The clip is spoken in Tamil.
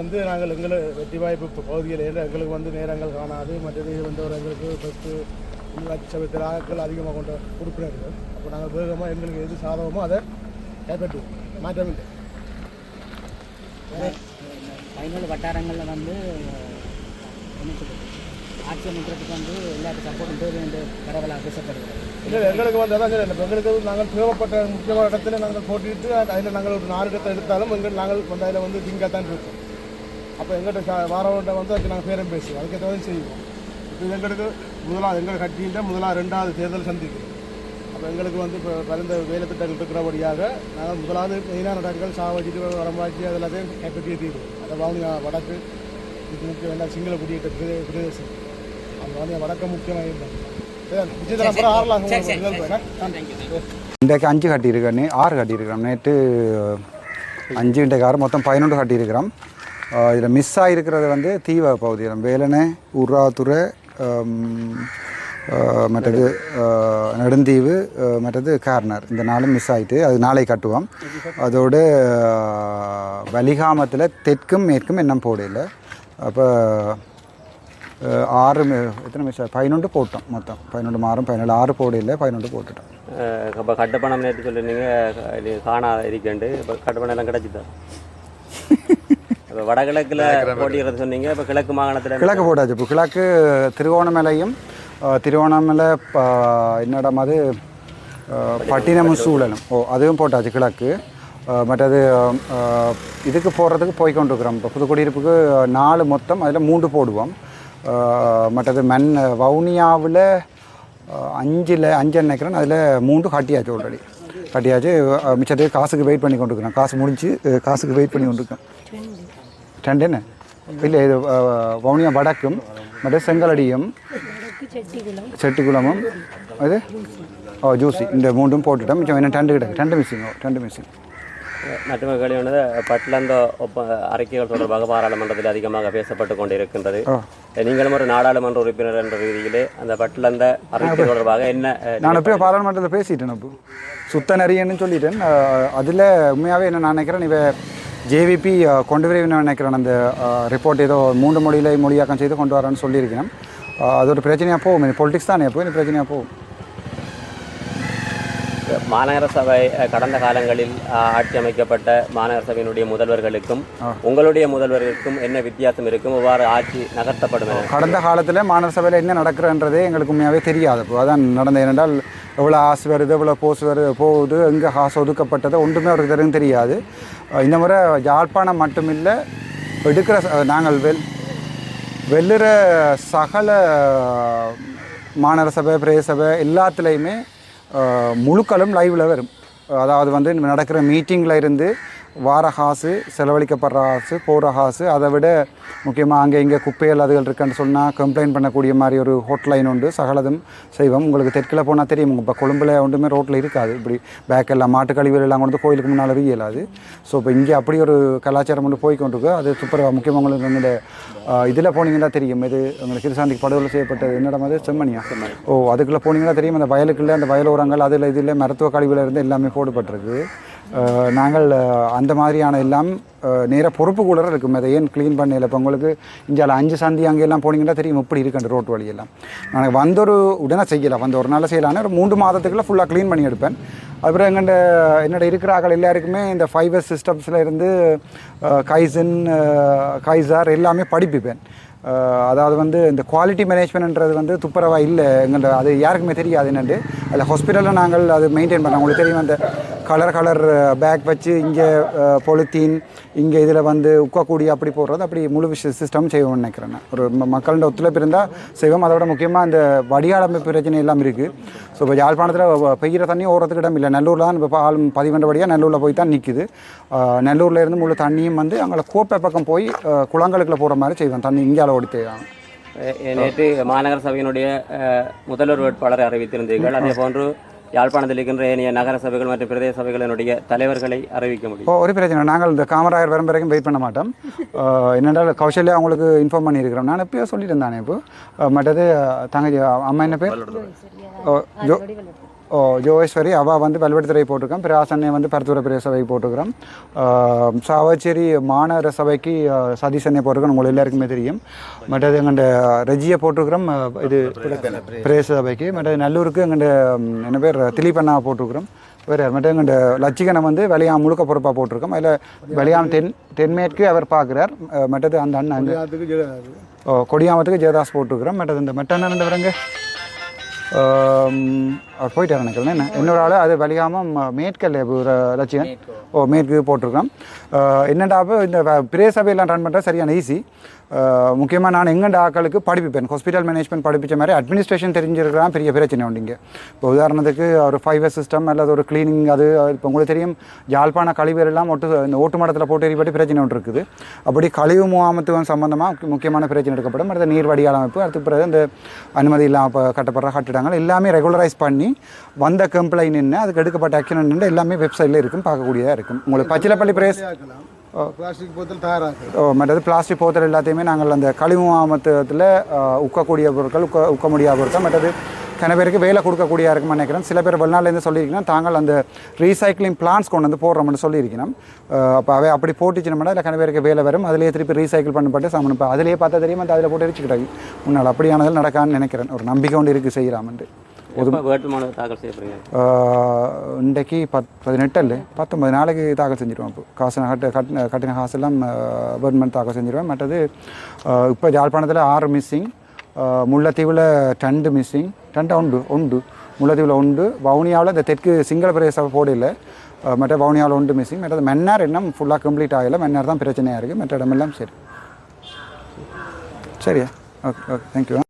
வந்து நாங்கள் எங்களை வெற்றி வாய்ப்பு பகுதியில் எங்களுக்கு வந்து நேரங்கள் காணாது. மற்றது வந்து ஒரு எங்களுக்கு ஃபஸ்ட்டு 1,00,000 ஆட்கள் அதிகமாக கொண்ட உறுப்பினர்கள். அப்போ நாங்கள் வேகமாக எங்களுக்கு எது சாதகமோ அதை கைப்பற்றுவோம், மாற்றமில்லை. பயனுள்ள வட்டாரங்களில் வந்து ஆட்சி அமைக்கிறதுக்கு வந்து எல்லாருக்கும் சப்போர்ட்டும் தேவை என்று பரவலாக பேசப்படுகிறது. இல்லை, எங்களுக்கு வந்து அதான் சரி. எங்களுக்கு நாங்கள் தேவைப்பட்ட முக்கியமான இடத்துல நாங்கள் போட்டிட்டு அதில் நாங்கள் ஒரு 4 இடத்தை எடுத்தாலும் நாங்கள் வந்து அதில் வந்து திங்காக தான் இருக்கோம். அப்போ எங்கள்கிட்ட வாரவன்ட்ட வந்து அதுக்கு நாங்கள் பேரம் பேசுவோம், அதுக்கேற்ற மாதிரி செய்வோம். இப்போ எங்களுக்கு எங்கள் கட்சியின் 2வது தேர்தல் சந்திக்கிறோம். அப்போ எங்களுக்கு வந்து இப்போ பரந்த வேலை திட்டங்கள் இருக்கிறபடியாக நாங்கள் முதலாவது மெயினான இடங்கள் சாவடிட்டு வரம்பாக்கி அதில் தான் கைப்பற்றிய தீர்வு. அதை வவுனியா வடக்கு இது முக்கியம் வேண்டாம் சிங்கள குடியேற்ற பிரதேசம். அந்த வவுனியா வடக்கு முக்கியமாக இருந்தாங்க. இன்றைக்கு 5 கட்டியிருக்கேன், 6 கட்டியிருக்கிறோம். நேற்று 5, இன்றைக்கு 6, மொத்தம் 11 கட்டியிருக்கிறோம். இதில் மிஸ் ஆகிருக்கிறது வந்து தீவ பகுதியில் வேலனை, உர்ராத்துறை, மற்றது நெடுந்தீவு, மற்றது கார்னர், இந்த 4 மிஸ் ஆகிட்டு அது நாளை கட்டுவோம். அதோடு வலிகாமத்தில் தெற்கும் மேற்கும் இன்னும் போடல. அப்போ 6 எத்தனை மிஸ் 11 போட்டோம். மொத்தம் 11 மாறும் 17 6 போடல 11 போட்டுட்டோம். இப்போ கட்டுப்பணம் நேற்று சொல்லியிருந்தீங்க காணாத இருக்கேண்டு. இப்போ கட்டுப்பணம் எல்லாம் கிடச்சிதா? இப்போ வடகிழக்கில் போட்டிக்கிறது சொன்னீங்க. இப்போ கிழக்கு மாகாணத்தில் கிழக்கு போட்டாச்சு. இப்போ கிழக்கு திருவோணமலையும் திருவோணமலை என்னிடம் அது பட்டினமும் சூழலும் அதுவும் போட்டாச்சு கிழக்கு. மற்றது இதுக்கு போடுறதுக்கு போய்கொண்டிருக்கிறோம். இப்போ புதுக்குடியிருப்புக்கு 4 மொத்தம், அதில் 3 போடுவோம். மற்றது வவுனியாவில் 5 நினைக்கிறேன், அதில் 3 கட்டியாச்சு. ஆல்ரெடி கட்டியாச்சு. மிச்சத்துக்கு காசுக்கு வெயிட் பண்ணி கொண்டிருக்கிறோம். காசு முடிஞ்சு காசுக்கு வெயிட் பண்ணி கொண்டிருக்கோம். 2 என்ன இல்லை, இது வவுனியா வடக்கும் மற்ற செங்கலடியும் செட்டிக்குளமும் அது ஜூசி, இந்த 3 போட்டுட்டோம். மிச்சம் என்ன 2 கிடக்கு. 2 மிஸ்ஸிங். மற்றொரு கேள்வி வந்து பட்லந்த அறிக்கைகள் தொடர்பாக பாராளுமன்றத்தில் அதிகமாக பேசப்பட்டு கொண்டிருக்கின்றது. நீங்களும் ஒரு நாடாளுமன்ற உறுப்பினர் என்ற ரீதியிலே அந்த பட்லந்த அறிக்கை தொடர்பாக என்ன? நான் எப்போ பாராளுமன்றத்தில் பேசிட்டேன். அப்போ சுத்த நெறியன்னு சொல்லிட்டேன். அதில் உண்மையாகவே என்ன நான் நினைக்கிறேன், இவ ஜேவிபி கொண்டு வரேன்னு நினைக்கிறேன். அந்த ரிப்போர்ட் ஏதோ 3 மொழியில் மொழியாக்கம் செய்து கொண்டு வரேன்னு சொல்லியிருக்கேன். அது ஒரு பிரச்சனையாக போகும். பொலிட்டிக்ஸ் தானே எப்போ இந்த பிரச்சனையாக போகும். மாநகர சபை கடந்த காலங்களில் ஆட்சி அமைக்கப்பட்ட மாநகர சபையினுடைய முதல்வர்களுக்கும் உங்களுடைய முதல்வர்களுக்கும் என்ன வித்தியாசம் இருக்கும்? எவ்வாறு ஆட்சி நகர்த்தப்படும்? கடந்த காலத்தில் மாநகர சபையில் என்ன நடக்கிறன்றதே எங்களுக்கு உண்மையாகவே தெரியாது. இப்போ அதான் நடந்தது. ஏனென்றால் எவ்வளோ ஆசு வருது, எவ்வளோ போகுது, எங்கே காசு ஒதுக்கப்பட்டது ஒன்றுமே அவருக்கு தெரியாது. இந்த முறை யாழ்ப்பாணம் மட்டுமில்லை, எடுக்கிற நாங்கள் வெல்லுற சகல மாநகர சபை பிரதேச சபை எல்லாத்துலேயுமே முழுக்களும் லைவில் வரும். அதாவது வந்து நடக்கிற மீட்டிங்கில் இருந்து வார காசு, செலவழிக்கப்படுற காசு, போகிற காசு, அதை விட முக்கியமாக அங்கே இங்கே குப்பைகள் அதுகள் இருக்குன்னு சொன்னால் கம்ப்ளைண்ட் பண்ணக்கூடிய மாதிரி ஒரு ஹோட்லைன் உண்டு. சகலதும் செய்வோம். உங்களுக்கு தெற்கில் போனால் தெரியும். இப்போ கொழும்பில் ஒன்றுமே ரோட்டில் இருக்காது. இப்படி பேக்கெல்லாம் மாட்டு கழிவுகள் எல்லாம் கொண்டு கோயிலுக்கு முன்னால் இயலாது. ஸோ இப்போ இங்கே அப்படி ஒரு கலாச்சாரம் கொண்டு போய்கொண்டிருக்கு. அது சூப்பராக. முக்கியமாக உங்களுக்கு வந்து இதில் போனீங்கன்னா தெரியும். இது உங்களுக்கு கிருசாந்திக்கு படுகொலை செய்யப்பட்டது என்னிடம் அது செம்மணியா? அதுக்குள்ளே போனீங்கன்னா தெரியும். அந்த வயலுக்குள்ளே அந்த வயலோரங்கள் அதில் இதில் மருத்துவ கழிவுல இருந்து எல்லாமே போடப்பட்டிருக்கு. நாங்கள் அந்த மாதிரியான எல்லாம் நேராக பொறுப்பு கூட இருக்கும். அதை ஏன் க்ளீன் பண்ணல? இப்போ உங்களுக்கு இந்தியாவில் 5 சந்தி அங்கெல்லாம் போனீங்கன்னா தெரியும் இப்படி இருக்குன்ற ரோட்டு வழியெல்லாம். நாங்கள் வந்தொரு உடனே செய்யலாம், ஒரு நாள் செய்யலான்னு ஒரு 3 மாதத்துக்குள்ளே ஃபுல்லாக க்ளீன் பண்ணி எடுப்பேன். அப்புறம் என்னோட இருக்கிற ஆக்கள் எல்லாருக்குமே இந்த 5S சிஸ்டம்ஸில் இருந்து கைசன் கைசார் எல்லாமே படிப்பிப்பேன். அதாவது வந்து இந்த குவாலிட்டி மேனேஜ்மெண்ட்ன்றது வந்து துப்புரவாக இல்லை எங்கள்கிட்ட. அது யாருக்குமே தெரியாது என்னென்று. அதில் ஹாஸ்பிட்டலில் நாங்கள் அது மெயின்டைன் பண்ணோம். உங்களுக்கு தெரியும், அந்த கலர் பேக் வச்சு இங்கே பொலித்தீன் இங்கே இதில் வந்து உக்கக்கூடிய அப்படி போடுறது, அப்படி முழு சிஸ்டம் செய்வோம்னு நினைக்கிறேன். ஒரு மக்களோட ஒத்துழைப்பு இருந்தால் செய்வோம். அதோட முக்கியமாக இந்த வடிகாலமைப்பு பிரச்சனை எல்லாம் இருக்குது. ஸோ இப்போ யாழ்ப்பாணத்தில் பெய்கிற தண்ணி ஓடுறதுக்கு இடம் இல்லை. நல்லூரில் தான் இப்போ ஆள் பதிவண்டபடியாக நல்லூரில் போய் தான் நிற்குது. நல்லூரில் இருந்து முழு தண்ணியும் வந்து அங்கே கோப்பை பக்கம் போய் குளங்களுக்குள்ள போகிற மாதிரி செய்வோம். தண்ணி இங்கே ஓடி தேவையான. நேற்று மாநகர சபையினுடைய முதல்வர் வேட்பாளரை அறிவித்திருந்தீர்கள். அதே போன்று யாழ்ப்பாணத்தில் இருக்கின்ற ஏனைய நகர சபைகள் மற்றும் பிரதேச சபைகளினுடைய தலைவர்களை அறிவிக்க முடியும்? ஒரு பிரச்சனை. நாங்கள் இந்த காமராஜர் வரும் வரைக்கும் வெயிட் பண்ண மாட்டோம். என்னென்றால் கௌசல்யா அவங்களுக்கு இன்ஃபார்ம் பண்ணியிருக்கிறோம். நான் எப்பயோ சொல்லிட்டு இருந்தானே. இப்போ மற்றது தங்கச்சி அம்மா என்ன பேர்? ஜோகேஸ்வரி அவள் வந்து வல்வெடுத்துறை போட்டிருக்கோம். பிராசன்னை வந்து பருத்துறை பிரதேச சபைக்கு போட்டிருக்கிறோம். சாவச்சேரி மாநகர சபைக்கு சதீசனை போட்டிருக்கோம், உங்களுக்கு எல்லாருக்குமே தெரியும். மற்றது எங்கள்ட ரெஜியை போட்டிருக்கிறோம் இது பிரதேச சபைக்கு. மற்றது நல்லூருக்கு எங்கள்ட என்ன பேர் திலீபண்ணா போட்டிருக்கிறோம். வேறு மற்ற எங்கள்ட லட்சிகனை வந்து வெளியாம் முழுக்க பொறுப்பாக போட்டிருக்கோம். அதில் வெளியாம் தென்மேற்கு அவர் பார்க்குறார். மற்றது அந்த அண்ணன் கொடியாமத்துக்கு ஜெயதாஸ் போட்டிருக்கிறோம். மற்றது இந்த மெட்ட அண்ணன் வரங்க அவர் போயிட்டார் நினைக்கிறேன். என்ன இன்னொரு ஆள் அது வெளியாமல் மேற்கல்ல லட்சியம் மேற்கு போட்டிருக்கோம். என்னடாப்போ இந்த பிரே சபையெல்லாம் ரன் பண்ணுறது சரியான ஈஸி. முக்கியமாக நான் எங்கண்ட ஆக்களுக்கு படிப்பிப்பேன். ஹாஸ்பிட்டல் மேனேஜ்மெண்ட் படிப்பிச்ச மாதிரி அட்மினிஸ்ட்ரேஷன் தெரிஞ்சிருக்கலாம் பெரிய பிரச்சனை உண்டிங்க. இப்போ உதாரணத்துக்கு ஒரு 5S சிஸ்டம் அல்லது ஒரு க்ளீனிங், அது இப்போ உங்களுக்கு தெரியும் யாழ்ப்பாண கழிவுகள் எல்லாம் இந்த ஓட்டு மடத்தில் போட்டு எரிபட்டு பிரச்சனை ஒன்று இருக்குது. அப்படி கழிவு முகாமத்துவம் சம்மந்தமாக முக்கியமான பிரச்சனை எடுக்கப்படும். அடுத்த நீர் வடிகால் அமைப்பு, அடுத்த பிறகு இந்த அனுமதி இல்லாமல் கட்டப்படுற கட்டிடங்கள் எல்லாமே ரெகுலரைஸ் பண்ணி வந்த கம்ப்ளைண்ட் என்ன அதுக்கு எடுக்கப்பட்ட ஆக்ஷன் என்ன எல்லாமே வெப்சைட்டில் இருக்கும், பார்க்கக்கூடியதாக இருக்கும். உங்களுக்கு பச்சிலப்பள்ளி பிரேஸ் பிளாஸ்டிக் போத்தல் தயாராக மற்றது பிளாஸ்டிக் போத்தல் எல்லாத்தையுமே நாங்கள் அந்த கழிவு மாமத்தில் உக்கக்கூடிய பொருட்கள் உக்க முடியாத பொருட்கள். மற்றது கன பேருக்கு வேலை கொடுக்கக்கூடியா இருக்குன்னு நினைக்கிறேன். சில பேர் வெளிநாட்டிலேருந்து சொல்லியிருக்கணும் தாங்கள் அந்த ரீசைக்ளிங் பிளான்ஸ் கொண்டு வந்து போடுறோம்னு சொல்லியிருக்கணும். அப்போ அவை அப்படி போட்டுச்சுனோம்னா இல்லை கன பேருக்கு வேலை வரும், அதிலேயே திருப்பி ரீசைக்கிள் பண்ணப்பட்டு சாமன் இப்போ அதிலேயே பார்த்தா தெரியும் அந்த அதில் போட்டு எரிச்சுக்கிட்டாங்க. முன்னால் அப்படியானதில் நடக்கான்னு நினைக்கிறேன். ஒரு நம்பிக்கை கொண்டு இருக்குது செய்யலாமன்ட்டு. வேட்புமனு தாக்கல் செய்யப்படுங்க இன்றைக்கு 18 இல்லை 19 நாளைக்கு தாக்கல் செஞ்சிருவேன். இப்போ காசு கட்டின காசெல்லாம் வேட்புமனு தாக்கல் செஞ்சிருவேன். மற்றது இப்போ யாழ்ப்பாணத்தில் 6 மிஸ்ஸிங், முல்லைத்தீவில் 2 மிஸ்ஸிங், 2 உண்டு முல்லைத்தீவில் உண்டு. வவுனியாவில் இந்த தெற்கு சிங்கள பிரதேச போடையில் மற்ற வவுனியாவில் 1 மிஸ்ஸிங். மற்றது மன்னார் இன்னும் ஃபுல்லாக கம்ப்ளீட் ஆகலை. மன்னார் தான் பிரச்சனையாக இருக்குது. மற்ற இடமெல்லாம் சரி சரியா. Okay okay thank you.